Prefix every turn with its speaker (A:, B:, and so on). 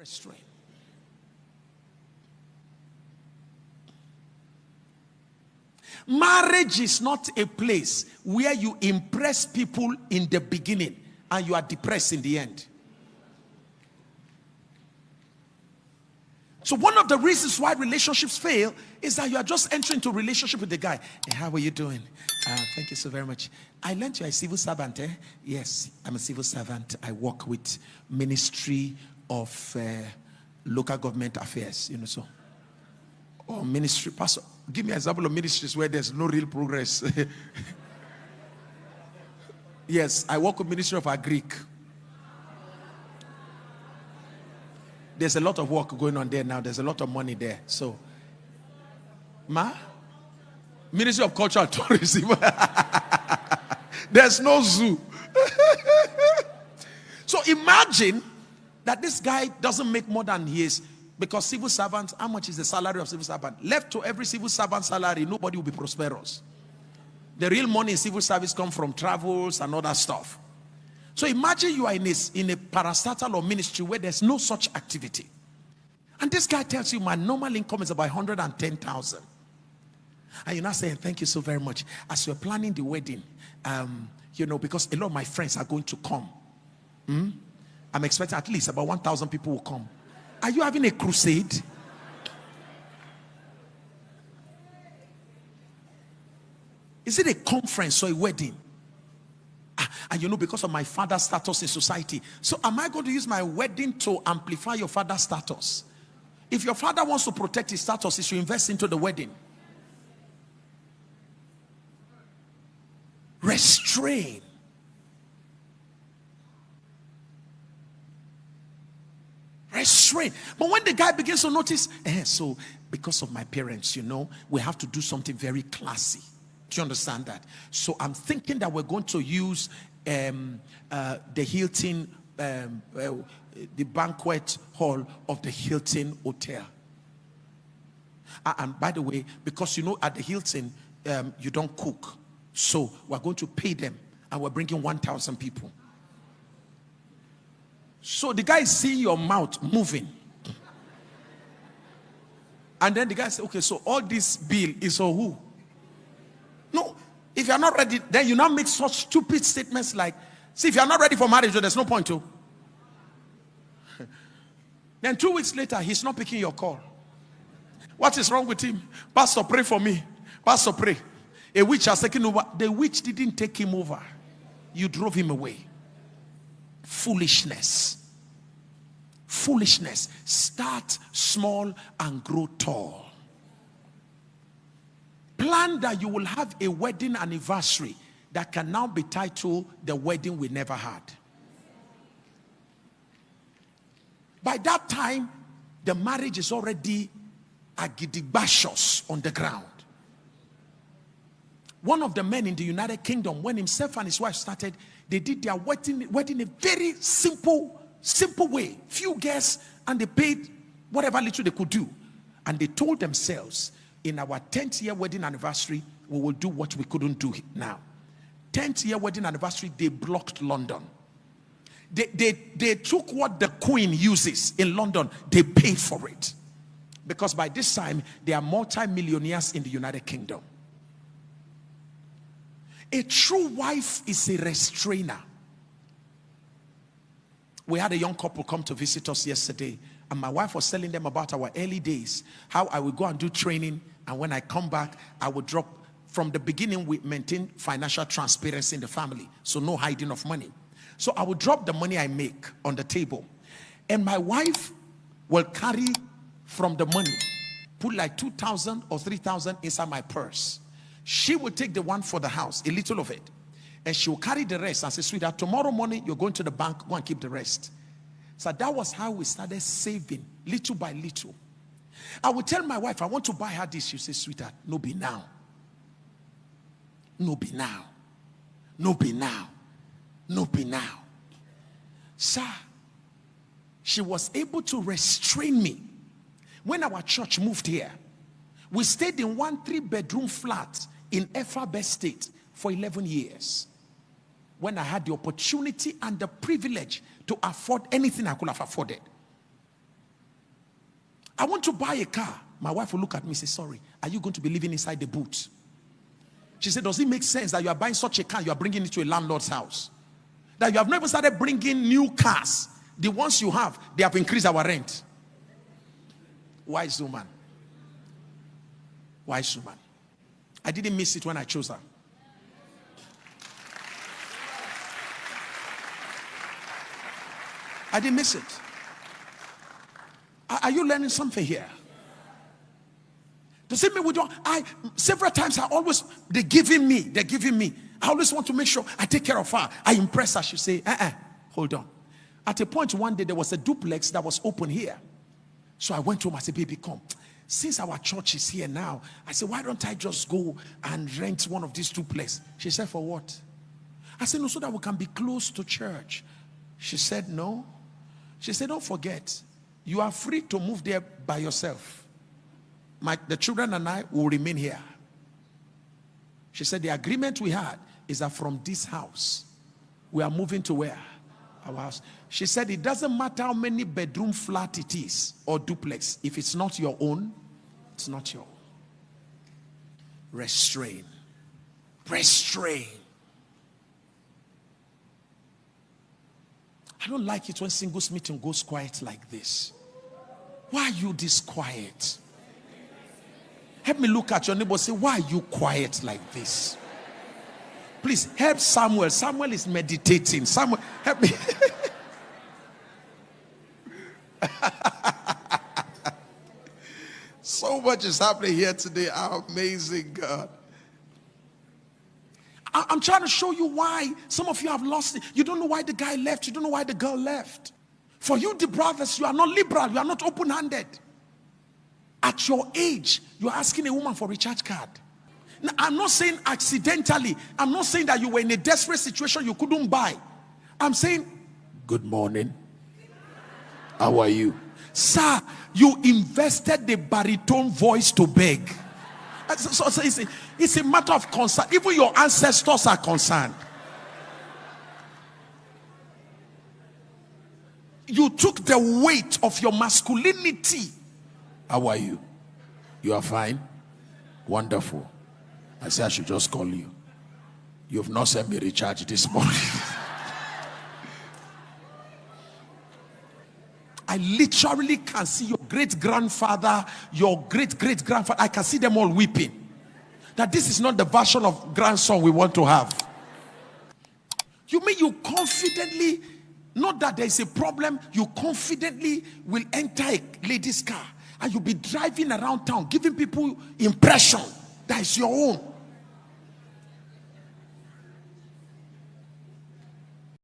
A: Restrain. Marriage is not a place where you impress people in the beginning and you are depressed in the end. So one of the reasons why relationships fail is that you are just entering into a relationship with the guy. Hey, how are you doing? Thank you so very much. I learned you're a civil servant, eh? Yes, I'm a civil servant. I work with Ministry of Local Government Affairs, you know, so. Or ministry, pastor, give me an example of ministries where there's no real progress. Yes, I work with Ministry of Agric. There's a lot of work going on there now. There's a lot of money there. So, Ministry of Culture and Tourism. There's no zoo. So imagine that this guy doesn't make more than he is. Because civil servants, how much is the salary of civil servant? Left to every civil servant salary, nobody will be prosperous. The real money in civil service comes from travels and other stuff. So imagine you are in a parastatal or ministry where there's no such activity. And this guy tells you, my normal income is about 110,000. And you're not saying, thank you so very much. As you're planning the wedding, you know, because a lot of my friends are going to come. I'm expecting at least about 1,000 people will come. Are you having a crusade? Is it a conference or a wedding? And you know, because of my father's status in society. So am I going to use my wedding to amplify your father's status? If your father wants to protect his status, he should invest into the wedding. Restrain. Restrain. But when the guy begins to notice, so because of my parents, you know, we have to do something very classy. Do you understand that? So I'm thinking that we're going to use the Hilton, the banquet hall of the Hilton Hotel. And by the way, because you know at the Hilton, you don't cook. So we're going to pay them and we're bringing 1,000 people. So the guy is seeing your mouth moving. And then the guy says, okay, so all this bill is for who? No, if you're not ready, then you now make such stupid statements like, see, if you're not ready for marriage, there's no point to. Then 2 weeks later, he's not picking your call. What is wrong with him? Pastor, pray for me. Pastor, pray. A witch has taken over. The witch didn't take him over. You drove him away. Foolishness. Foolishness. Start small and grow tall. Plan that you will have a wedding anniversary that can now be titled the wedding we never had. By that time, the marriage is already agidibashos on the ground. One of the men in the United Kingdom, when himself and his wife started, they did their wedding in a very simple way. Few guests, and they paid whatever little they could do. And they told themselves, in our 10th year wedding anniversary, we will do what we couldn't do now. 10th year wedding anniversary, they blocked London. They took what the Queen uses in London, they paid for it. Because by this time, they are multi-millionaires in the United Kingdom. A true wife is a restrainer. We had a young couple come to visit us yesterday, and my wife was telling them about our early days, how I would go and do training, and when I come back, I would drop. From the beginning, we maintain financial transparency in the family, so no hiding of money. So I would drop the money I make on the table, and my wife will carry from the money, put like 2,000 or 3,000 inside my purse. She will take the one for the house, a little of it, and she will carry the rest and say, sweetheart, tomorrow morning you're going to the bank, go and keep the rest. So that was how we started saving, little by little. I would tell my wife, I want to buy her this. She says, sweetheart, no be now. No be now. No be now. No be now. Sir, she was able to restrain me. When our church moved here, we stayed in 1 3-bedroom flat in Effa State for 11 years. When I had the opportunity and the privilege to afford anything I could have afforded. I want to buy a car. My wife will look at me and say, sorry, are you going to be living inside the boot? She said, does it make sense that you are buying such a car, you are bringing it to a landlord's house? That you have never started bringing new cars. The ones you have, they have increased our rent. Wise woman. Wise woman. I didn't miss it when I chose her. I didn't miss it. Are you learning something here? Does it mean we don't? Several times they're giving me. I always want to make sure I take care of her. I impress her. She say, hold on. At a point one day, there was a duplex that was open here. So I went home. I said, baby, come. Since our church is here now, I said, why don't I just go and rent one of these duplexes? She said, for what? I said, no, so that we can be close to church. She said, no. She said, don't forget, you are free to move there by yourself. The children and I will remain here. She said, the agreement we had is that from this house, we are moving to where? Our house. She said, it doesn't matter how many bedroom flat it is or duplex. If it's not your own, it's not your own. Restrain. Restrain. I don't like it when singles meeting goes quiet like this. Why are you this quiet? Help me look at your neighbor and say, why are you quiet like this? Please help Samuel. Samuel is meditating. Samuel, help me. So much is happening here today. Our amazing God. I'm trying to show you why some of you have lost it. You don't know why the guy left. You don't know why the girl left. For you, the brothers, you are not liberal. You are not open-handed. At your age, you're asking a woman for a recharge card. Now, I'm not saying accidentally. I'm not saying that you were in a desperate situation you couldn't buy. I'm saying, good morning. How are you? Sir, you invested the baritone voice to beg. So it's a matter of concern. Even your ancestors are concerned. You took the weight of your masculinity. How are you? You are fine? Wonderful. I say I should just call you. You've not sent me recharge this morning. I literally can see your great-grandfather, your great-great-grandfather. I can see them all weeping. That this is not the version of grandson we want to have. You mean you confidently, not that there is a problem, you confidently will enter a lady's car and you'll be driving around town, giving people impression that is your own.